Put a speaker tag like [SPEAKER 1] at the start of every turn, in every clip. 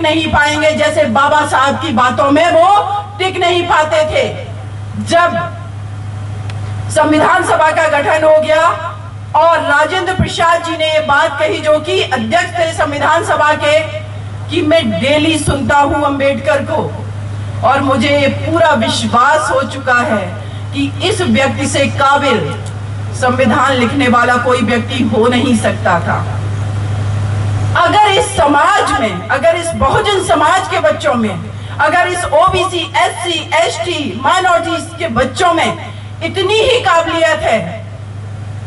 [SPEAKER 1] नहीं पाएंगे, जैसे बाबा साहब की बातों में वो टिक नहीं पाते थे। जब संविधान सभा का गठन हो गया और राजेंद्र प्रसाद जी ने ये बात कही, जो कि अध्यक्ष थे संविधान सभा के, कि मैं डेली सुनता हूं अंबेडकर को और मुझे ये पूरा विश्वास हो चुका है कि इस व्यक्ति से काबिल संविधान लिखने वाला कोई व्यक्ति हो नहीं सकता था। अगर इस समाज में, अगर इस बहुजन समाज के बच्चों में, अगर इस ओबीसी, एससी, एसटी, माइनॉरिटीज के बच्चों में इतनी ही काबिलियत है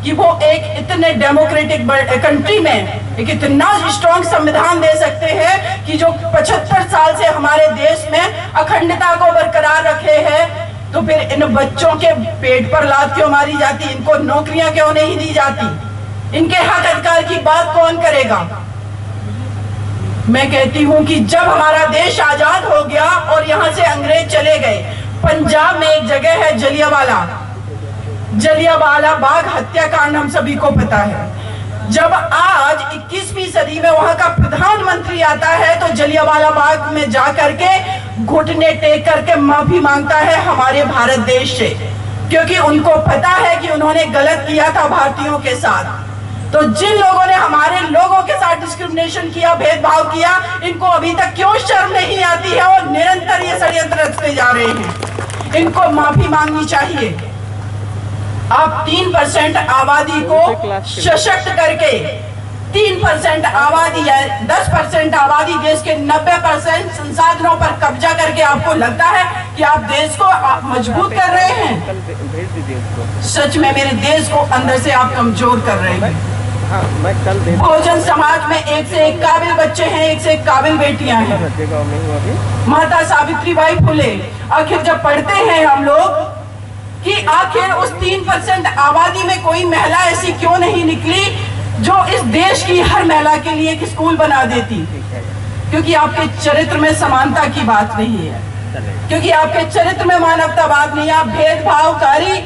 [SPEAKER 1] कि वो एक इतने डेमोक्रेटिक कंट्री में एक इतना स्ट्रॉन्ग संविधान दे सकते हैं कि जो 75 साल से हमारे देश में अखंडता को बरकरार रखे हैं, तो फिर इन बच्चों के पेट पर लात क्यों मारी जाती, इनको नौकरियां क्यों नहीं दी जाती, इनके हक अधिकार की बात कौन करेगा? मैं कहती हूं कि जब हमारा देश आजाद हो गया और यहां से अंग्रेज चले गए, पंजाब में एक जगह है जलियांवाला बाग हत्याकांड, हम सभी को पता है। जब आज 21वीं सदी में वहां का प्रधानमंत्री आता है तो जलियांवाला बाग में जाकर के घुटने टेक करके माफी मांगता है हमारे भारत देश से, क्योंकि उनको पता है कि उन्होंने गलत किया था भारतीयों के साथ। तो जिन लोगों ने हमारे लोगों के साथ डिस्क्रिमिनेशन किया, भेदभाव किया, इनको अभी तक क्यों शर्म नहीं आती है और निरंतर ये षड्यंत्र रचते जा रहे हैं? इनको माफी मांगनी चाहिए। आप 3% आबादी को सशक्त करके 3% आबादी या 10% आबादी देश के 90% संसाधनों पर कब्जा करके आपको लगता है कि आप देश को मजबूत कर रहे हैं? सच में मेरे देश को अंदर से आप कमजोर कर रहे हैं। बहुजन समाज में एक से एक काबिल बच्चे हैं, एक से एक काबिल बेटियां हैं। माता सावित्रीबाई फुले, आखिर जब पढ़ते हैं हम लोग कि आखिर उस 3% आबादी में कोई महिला ऐसी क्यों नहीं निकली जो इस देश की हर महिला के लिए एक स्कूल बना देती? क्योंकि आपके चरित्र में समानता की बात नहीं है, क्योंकि आपके चरित्र में मानवतावाद नहीं, आप भेदभावकारी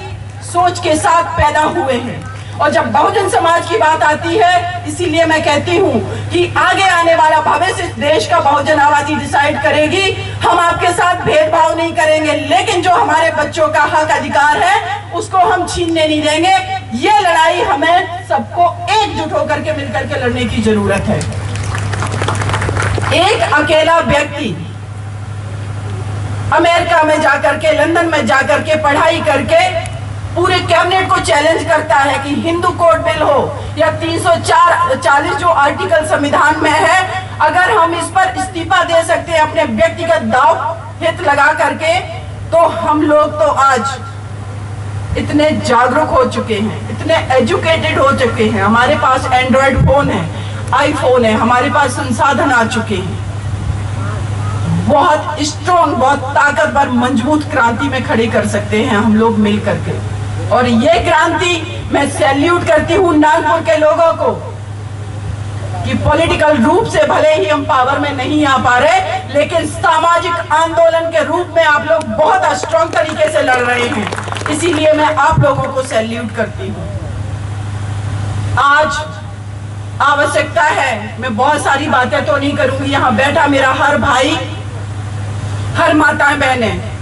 [SPEAKER 1] सोच के साथ पैदा हुए हैं। और जब बहुजन समाज की बात आती है, इसीलिए मैं कहती हूँ कि आगे आने वाला भविष्य इस देश का बहुजन आबादी डिसाइड करेगी। हम आपके साथ भेदभाव नहीं करेंगे, लेकिन जो हमारे बच्चों का हक अधिकार है उसको हम छीनने नहीं देंगे। ये लड़ाई हमें सबको एकजुट होकर के मिलकर के लड़ने की जरूरत है। एक अकेला व्यक्ति अमेरिका में जाकर के, लंदन में जाकर के पढ़ाई करके पूरे कैबिनेट को चैलेंज करता है कि हिंदू कोड बिल हो या 340 जो आर्टिकल संविधान में है, अगर हम इस पर इस्तीफा दे सकते हैं अपने व्यक्तिगत दाव हित लगा करके, तो हम लोग तो आज इतने जागरूक हो चुके हैं, इतने एजुकेटेड हो चुके हैं, हमारे पास एंड्रॉयड फोन है, आईफोन है, हमारे पास संसाधन आ चुके हैं। बहुत स्ट्रॉन्ग, बहुत ताकतवर, मजबूत क्रांति में खड़े कर सकते हैं हम लोग मिल करके। और ये क्रांति मैं सैल्यूट करती हूँ नागपुर के लोगों को कि पॉलिटिकल रूप से भले ही हम पावर में नहीं आ पा रहे, लेकिन सामाजिक आंदोलन के रूप में आप लोग बहुत स्ट्रॉन्ग तरीके से लड़ रहे हैं। इसीलिए मैं आप लोगों को सैल्यूट करती हूँ। आज आवश्यकता है, मैं बहुत सारी बातें तो नहीं करूंगी, यहाँ बैठा मेरा हर भाई, हर माताएं बहनें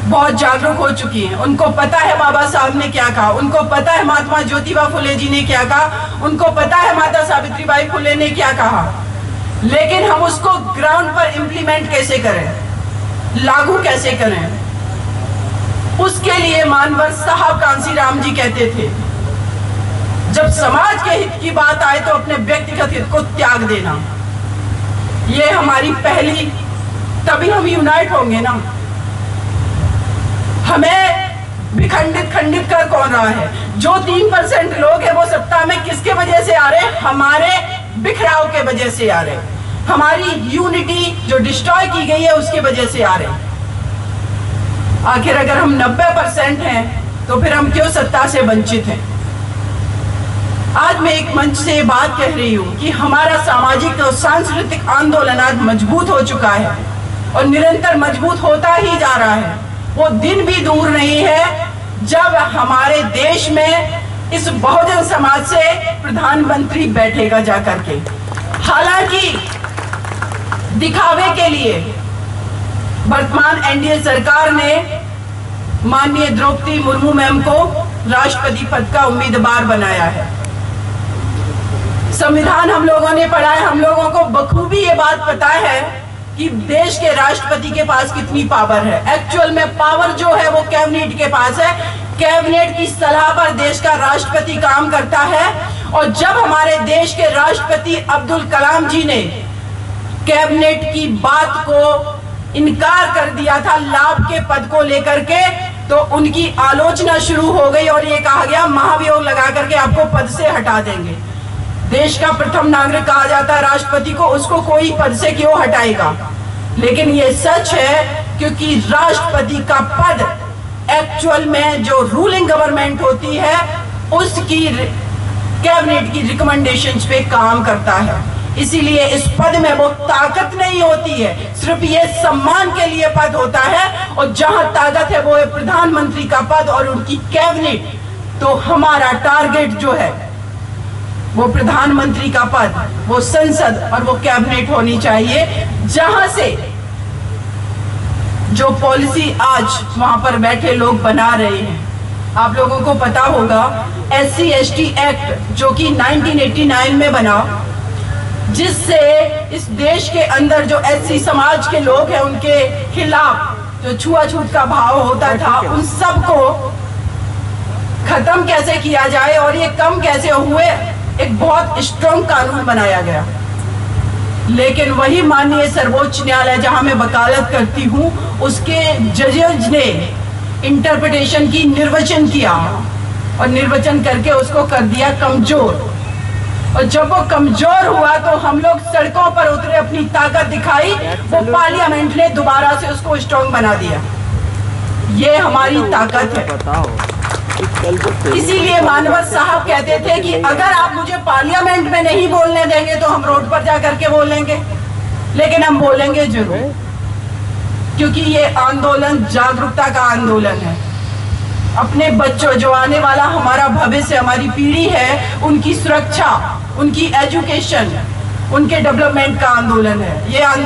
[SPEAKER 1] बहुत जागरूक हो चुकी हैं। उनको पता है बाबा साहब ने क्या कहा, उनको पता है महात्मा ज्योतिबा फुले जी ने क्या कहा, उनको पता है माता सावित्रीबाई फुले ने क्या कहा, लेकिन हम उसको ग्राउंड पर इंप्लीमेंट कैसे करें, लागू कैसे करें? उसके लिए मानवर साहब कांसीराम जी कहते थे, जब समाज के हित की बात आए तो अपने व्यक्तिगत हित को त्याग देना। ये हमारी पहली, तभी हम यूनाइट होंगे ना। हमें विखंडित खंडित कर कौन रहा है? जो 3% लोग हैं वो सत्ता में किसके वजह से आ रहे हैं? हमारे बिखराव के वजह से आ रहे हैं, हमारी यूनिटी जो डिस्ट्रॉय की गई है उसके वजह से आ रहे हैं। आखिर अगर हम 90% हैं तो फिर हम क्यों सत्ता से वंचित हैं? आज मैं एक मंच से बात कह रही हूँ कि हमारा सामाजिक और सांस्कृतिक आंदोलन आज मजबूत हो चुका है और निरंतर मजबूत होता ही जा रहा है। वो दिन भी दूर नहीं है जब हमारे देश में इस बहुजन समाज से प्रधानमंत्री बैठेगा जाकर के। हालांकि दिखावे के लिए वर्तमान एनडीए सरकार ने माननीय द्रौपदी मुर्मू मैम को राष्ट्रपति पद का उम्मीदवार बनाया है। संविधान हम लोगों ने पढ़ा है, हम लोगों को बखूबी ये बात पता है कि देश के राष्ट्रपति के पास कितनी पावर है। एक्चुअल में पावर जो है वो कैबिनेट के पास है। कैबिनेट की सलाह पर देश का राष्ट्रपति काम करता है। और जब हमारे देश के राष्ट्रपति अब्दुल कलाम जी ने कैबिनेट की बात को इनकार कर दिया था लाभ के पद को लेकर के, तो उनकी आलोचना शुरू हो गई और ये कहा गया महाभियोग लगा करके आपको पद से हटा देंगे। देश का प्रथम नागरिक कहा जाता है राष्ट्रपति को, उसको कोई पद से क्यों हटाएगा। लेकिन ये सच है क्योंकि राष्ट्रपति का पद एक्चुअल में जो रूलिंग गवर्नमेंट होती है उसकी कैबिनेट की रिकमेंडेशंस पे काम करता है। इसीलिए इस पद में वो ताकत नहीं होती है, सिर्फ ये सम्मान के लिए पद होता है। और जहां ताकत है वो है प्रधानमंत्री का पद और उनकी कैबिनेट। तो हमारा टारगेट जो है वो प्रधानमंत्री का पद, वो संसद और वो कैबिनेट होनी चाहिए, जहां से जो पॉलिसी आज वहां पर बैठे लोग बना रहे हैं। आप लोगों को पता होगा SC/ST एक्ट जो कि 1989 में बना, जिससे इस देश के अंदर जो SC समाज के लोग हैं उनके खिलाफ जो छुआछूत का भाव होता था, उन सब को खत्म कैसे किया जाए और ये कम कैसे हुए, एक बहुत स्ट्रॉन्ग कानून बनाया गया। लेकिन वही माननीय सर्वोच्च न्यायालय जहां मैं वकालत करती हूं, उसके जजेज ने इंटरप्रिटेशन की निर्वचन किया और निर्वचन करके उसको कर दिया कमजोर। और जब वो कमजोर हुआ तो हम लोग सड़कों पर उतरे, अपनी ताकत दिखाई, वो पार्लियामेंट ने दोबारा से उसको स्ट्रॉन्ग बना दिया। ये हमारी ताकत है। इसीलिए मानवर साहब कहते थे कि अगर आप मुझे पार्लियामेंट में नहीं बोलने देंगे तो हम रोड पर जा करके बोलेंगे, लेकिन हम बोलेंगे जरूर, क्योंकि ये आंदोलन जागरूकता का आंदोलन है। अपने बच्चों, जो आने वाला हमारा भविष्य, हमारी पीढ़ी है, उनकी सुरक्षा, उनकी एजुकेशन, उनके डेवलपमेंट का आंदोलन है ये आंदोलन।